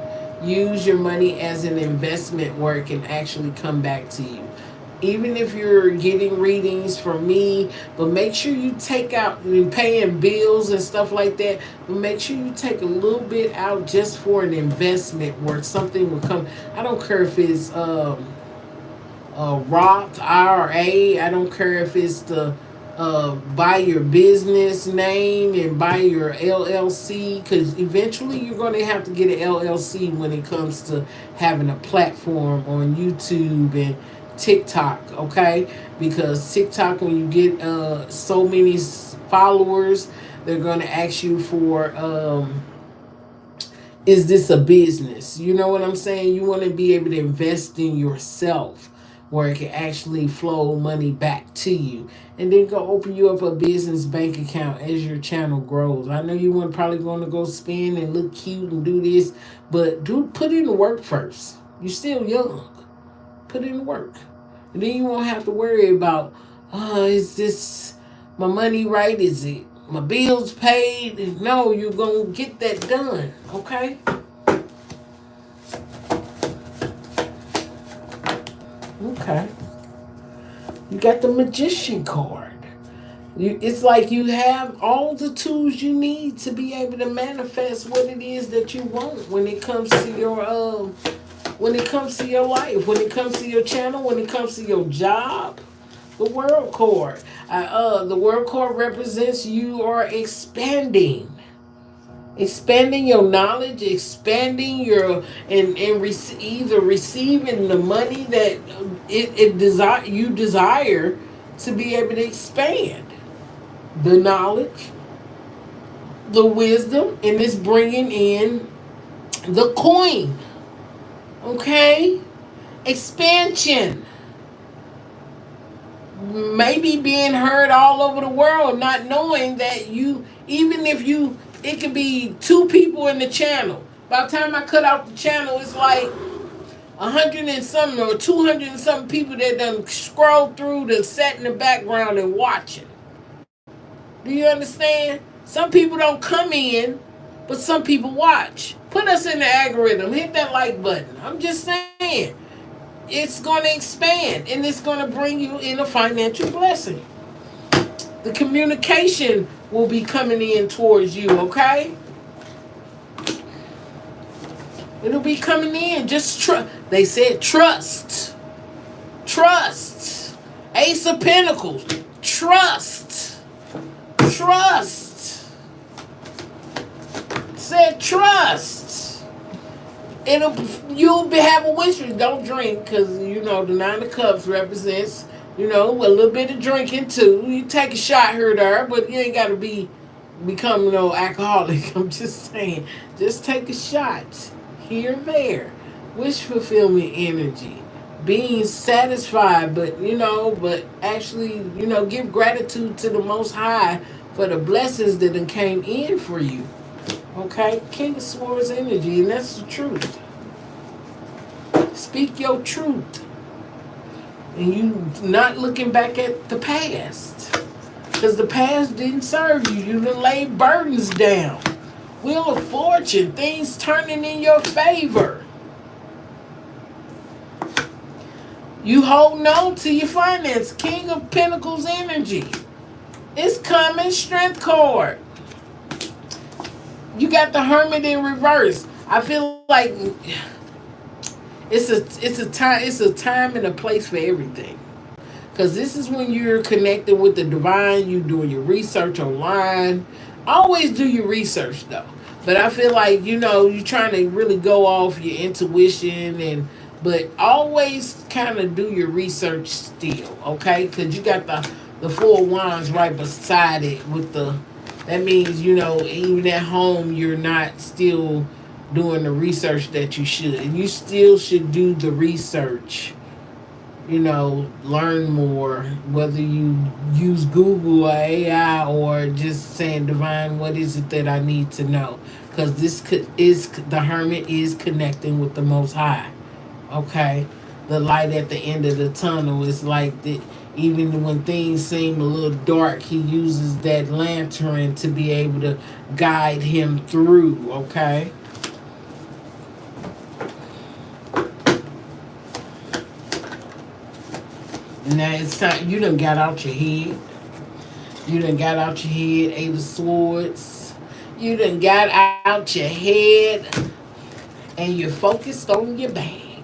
Use your money as an investment where it can actually come back to you. Even if you're getting readings from me, but make sure you take out, paying bills and stuff like that, but make sure you take a little bit out just for an investment where something will come. I don't care if it's a Roth IRA. I don't care if it's the buy your business name and buy your LLC, because eventually you're going to have to get an LLC when it comes to having a platform on YouTube and TikTok, okay? Because TikTok, when you get so many followers, they're going to ask you for is this a business? You know what I'm saying? You want to be able to invest in yourself where it can actually flow money back to you. And then go open you up a business bank account as your channel grows. I know you weren't probably going to go spend and look cute and do this, but put in the work first. You're still young. Put in the work. And then you won't have to worry about, is this my money right? Is it my bills paid? No, you're going to get that done, okay? Okay. You got the Magician card. It's like you have all the tools you need to be able to manifest what it is that you want when it comes to your when it comes to your life, when it comes to your channel, when it comes to your job. The World Card. The World Card represents you are expanding. Expanding your knowledge, expanding your either receiving the money that you desire to be able to expand the knowledge, the wisdom, and it's bringing in the coin. Okay, expansion. Maybe being heard all over the world, not knowing that it could be 2 people in the channel. By the time I cut out the channel, it's like 100 and something or 200 and something people that done scroll through the set in the background and watching. Do you understand? Some people don't come in But some people watch. Put us in the algorithm. Hit that like button. I'm just saying. It's going to expand and it's going to bring you in a financial blessing. The communication will be coming in towards you, okay? It'll be coming in. Just trust. They said trust. Trust. Ace of Pentacles. Trust. Trust. Said trust. You'll have a wish. Don't drink because you know the Nine of Cups represents a little bit of drinking too. You take a shot here or there, but you ain't got to become no alcoholic. I'm just saying, just take a shot here and there. Wish fulfillment energy, being satisfied, but actually give gratitude to the Most High for the blessings that came in for you. Okay, King of Swords energy, and that's the truth. Speak your truth. And you not looking back at the past. Because the past didn't serve you. You done laid burdens down. Wheel of Fortune, things turning in your favor. You holding on to your finance. King of Pentacles energy. It's coming, Strength card. You got the Hermit in reverse. I feel like it's a time and a place for everything. Because this is when you're connected with the divine. You're doing your research online. Always do your research though. But I feel like you're trying to really go off your intuition but always kind of do your research still, okay? Because you got the Four of Wands right beside it with that means, even at home, you're not still doing the research that you should. And you still should do the research, learn more, whether you use Google or AI or just saying, Divine, what is it that I need to know? Because the Hermit is connecting with the Most High, okay? The light at the end of the tunnel is like even when things seem a little dark, he uses that lantern to be able to guide him through, okay? Now it's time. You done got out your head. You done got out your head, Eight of Swords. You done got out your head and you're focused on your bag.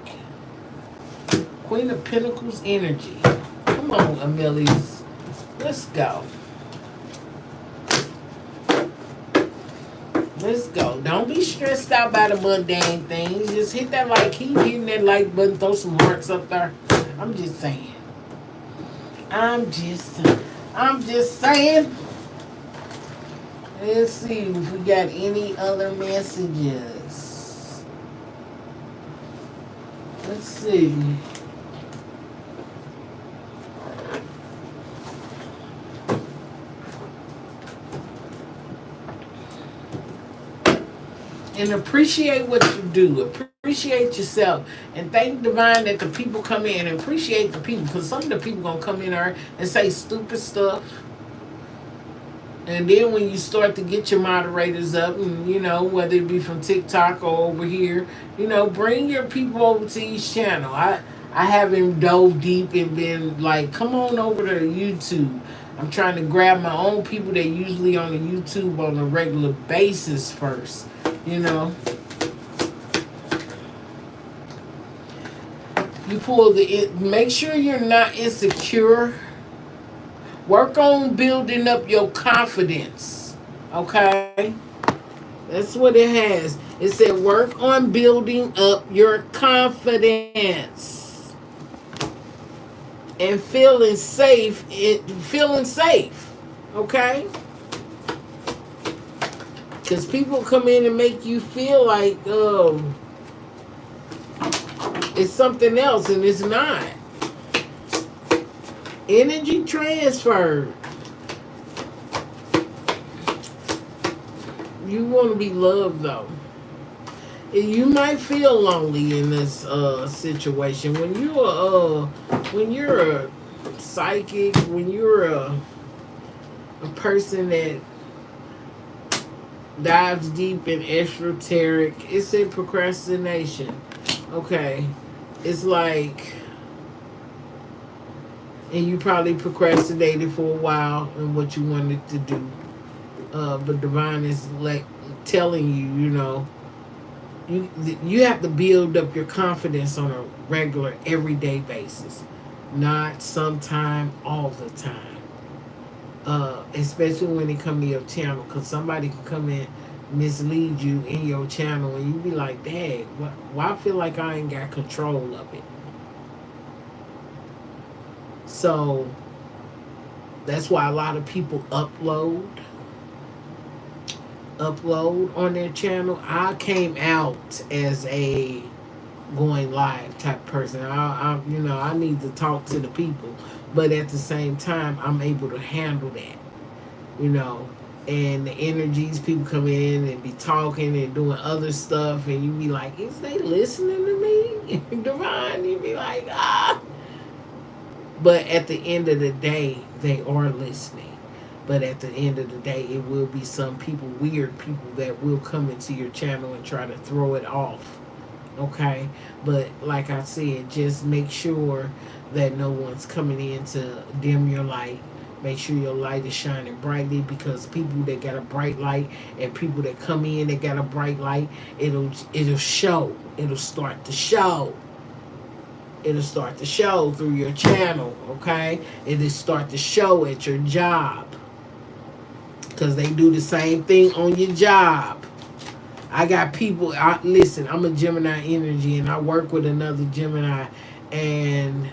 Queen of Pentacles energy. Come on, Amelius. Let's go. Let's go. Don't be stressed out by the mundane things. Just hit that like. Keep hitting that like button. Throw some hearts up there. I'm just saying. I'm just saying. Let's see if we got any other messages. Let's see. And appreciate what you do. Appreciate yourself. And thank Divine that the people come in. And appreciate the people. Because some of the people going to come in there and say stupid stuff. And then when you start to get your moderators up, and whether it be from TikTok or over here, bring your people over to each channel. I haven't dove deep and been like, come on over to YouTube. I'm trying to grab my own people that usually on the YouTube on a regular basis first. You pull make sure you're not insecure. Work on building up your confidence. Okay? That's what it has. It said work on building up your confidence. And feeling safe. Okay? Because people come in and make you feel like it's something else and it's not. Energy transfer. You want to be loved though. You might feel lonely in this situation. When you're a psychic, when you're a person that dives deep in esoteric. It said procrastination. Okay. It's like, and you probably procrastinated for a while in what you wanted to do. But divine is like telling you, you have to build up your confidence on a regular, everyday basis, not sometime, all the time. Especially when it come to your channel, because somebody can come in, mislead you in your channel, and you be like, "Dang, why I feel like I ain't got control of it?" So that's why a lot of people upload on their channel. I came out as a going live type person. I need to talk to the people, but at the same time, I'm able to handle that. You know, and the energies, people come in and be talking and doing other stuff, and you be like, "Is they listening to me?" Divine, you be like, "Ah." But at the end of the day, they are listening. But at the end of the day, it will be some people, weird people, that will come into your channel and try to throw it off. Okay? But like I said, just make sure that no one's coming in to dim your light. Make sure your light is shining brightly, because people that got a bright light and people that come in that got a bright light, it'll show. It'll start to show. It'll start to show through your channel, okay? It'll start to show at your job, because they do the same thing on your job. I got people, listen, I'm a Gemini energy, and I work with another Gemini, and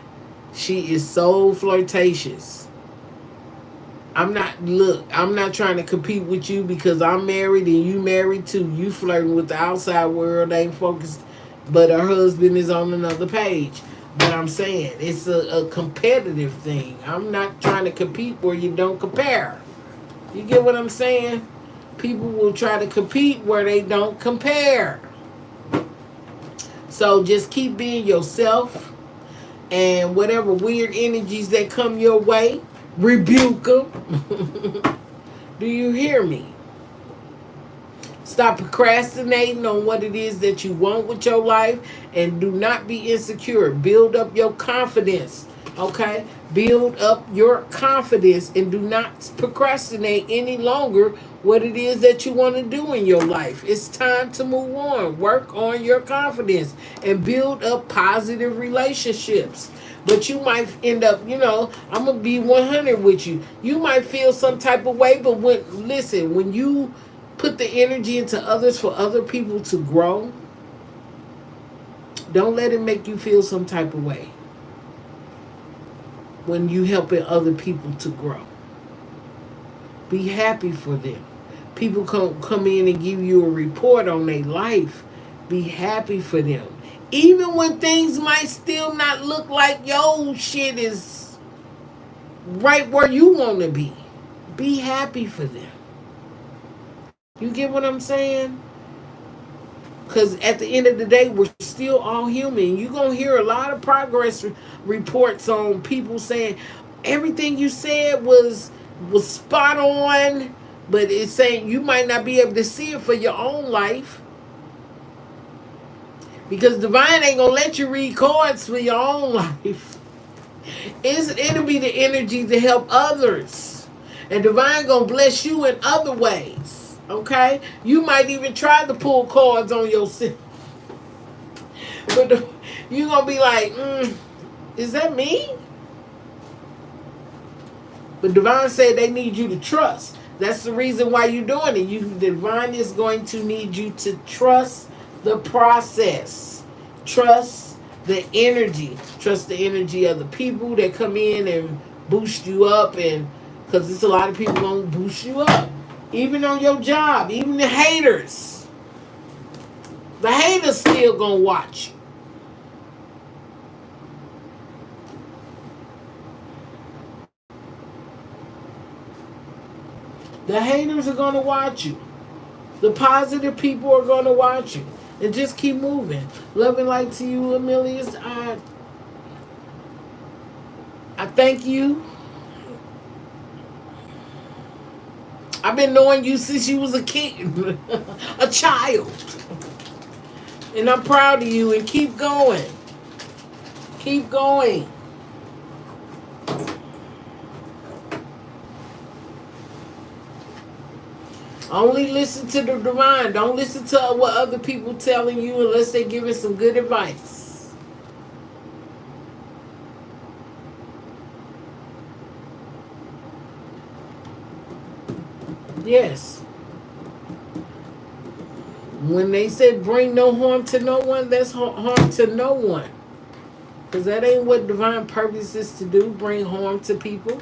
she is so flirtatious. I'm not trying to compete with you, because I'm married and you married too. You flirting with the outside world, ain't focused, but her husband is on another page. But I'm saying it's a competitive thing. I'm not trying to compete where you don't compare. You get what I'm saying? People will try to compete where they don't compare. So just keep being yourself, and whatever weird energies that come your way, rebuke them. Do you hear me? Stop procrastinating on what it is that you want with your life, and do not be insecure. Build up your confidence. Okay? Build up your confidence, and do not procrastinate any longer what it is that you want to do in your life. It's time to move on. Work on your confidence and build up positive relationships. But you might end up, I'm going to be 100 with you. You might feel some type of way, but when you put the energy into others for other people to grow, don't let it make you feel some type of way when you helping other people to grow. Be happy for them. People come in and give you a report on their life. Be happy for them. Even when things might still not look like your shit is right where you want to be. Be happy for them. You get what I'm saying? Because at the end of the day, we're still all human. You're going to hear a lot of progress reports on people saying everything you said was spot on, but it's saying you might not be able to see it for your own life. Because divine ain't going to let you read cards for your own life. It'll be the energy to help others. And divine going to bless you in other ways. Okay? You might even try to pull cards on yourself. But you're going to be like, is that me? But divine said they need you to trust. That's the reason why you're doing it. Divine is going to need you to trust the process. Trust the energy. Trust the energy of the people that come in and boost you up. And because there's a lot of people going to boost you up. Even on your job. Even the haters. The haters still going to watch you. The haters are going to watch you. The positive people are going to watch you. And just keep moving. Love and light to you, Amelius. I thank you. I've been knowing you since you was a kid, a child. And I'm proud of you, and keep going. Keep going. Only listen to the divine. Don't listen to what other people telling you unless they giving some good advice. Yes. When they said bring no harm to no one, that's harm to no one. Because that ain't what divine purpose is to do, bring harm to people.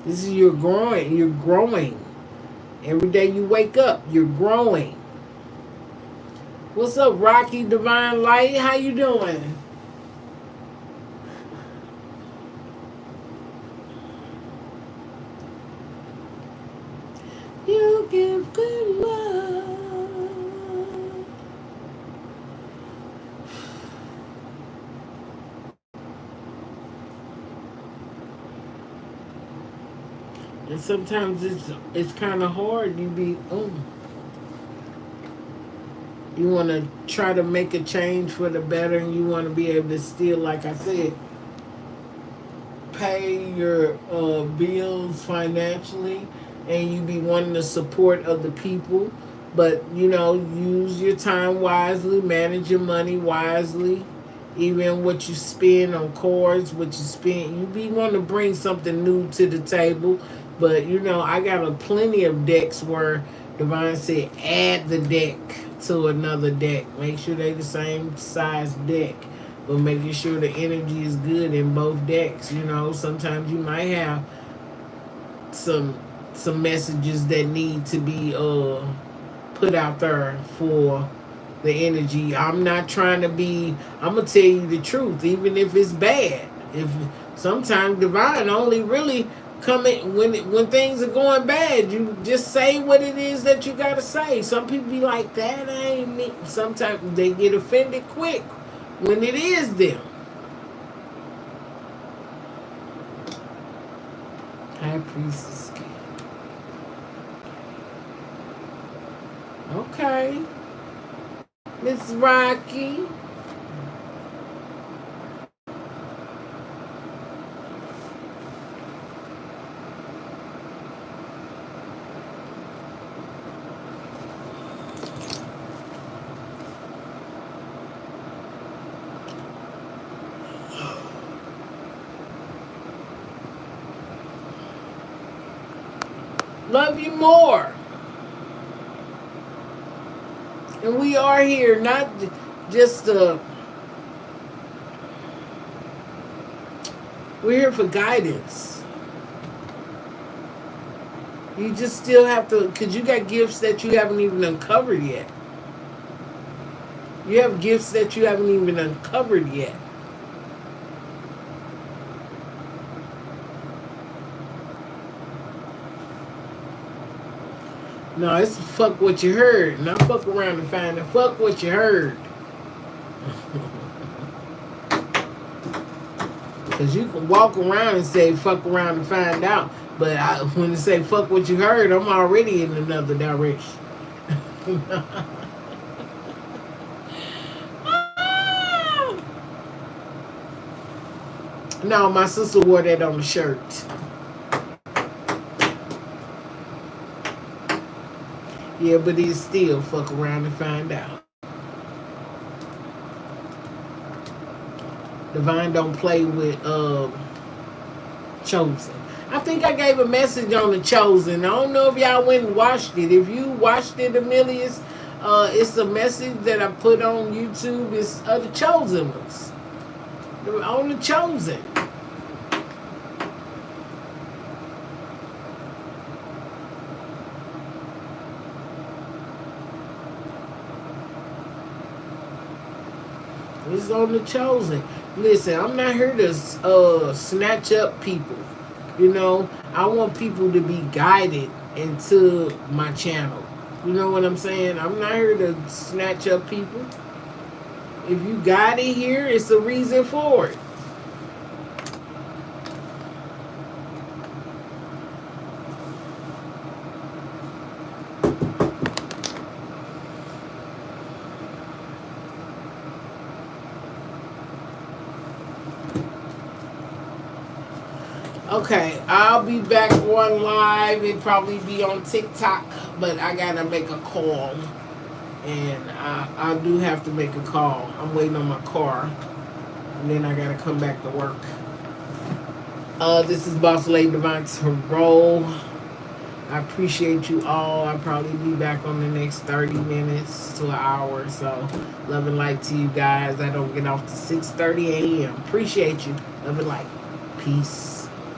This is you're growing. You're growing. Every day you wake up, you're growing. What's up, Rocky Divine Light? How you doing? You give good love. And sometimes it's kind of hard. You want to try to make a change for the better, and you want to be able to still, like I said, pay your bills financially, and you be wanting the support of the people, but use your time wisely, manage your money wisely, even what you spend on cards, what you spend. You be wanting to bring something new to the table, but I got plenty of decks where Divine said add the deck to another deck. Make sure they the same size deck, but making sure the energy is good in both decks. Sometimes you might have some messages that need to be put out there for the energy. I'm not trying to be. I'm gonna tell you the truth, even if it's bad. If sometimes Divine only really coming when things are going bad, you just say what it is that you gotta say. Some people be like, that ain't me. Sometimes they get offended quick when it is them. High Priestess. Okay. Miss Rocky. Love you more. And we are here, not just we're here for guidance. You just still have to, because you got gifts that you haven't even uncovered yet. You have gifts that you haven't even uncovered yet. No, it's fuck what you heard. Not fuck around and find out. Fuck what you heard. Because you can walk around and say fuck around and find out. But when you say fuck what you heard, I'm already in another direction. No, my sister wore that on the shirt. Yeah, but he's still fuck around and find out. Divine don't play with Chosen. I think I gave a message on the Chosen. I don't know if y'all went and watched it. If you watched it, Amelius, it's a message that I put on YouTube. It's the Chosen ones. On the Chosen. It's on the Chosen. Listen, I'm not here to snatch up people. I want people to be guided into my channel. You know what I'm saying? I'm not here to snatch up people. If you got it here, it's a reason for it. Okay, I'll be back on live. It'll probably be on TikTok, but I gotta make a call. And I do have to make a call. I'm waiting on my car. And then I gotta come back to work. This is Boss Lady Divine Tarot. I appreciate you all. I'll probably be back on the next 30 minutes to an hour. So, love and light to you guys. I don't get off to 6:30 a.m. Appreciate you. Love and light. Peace.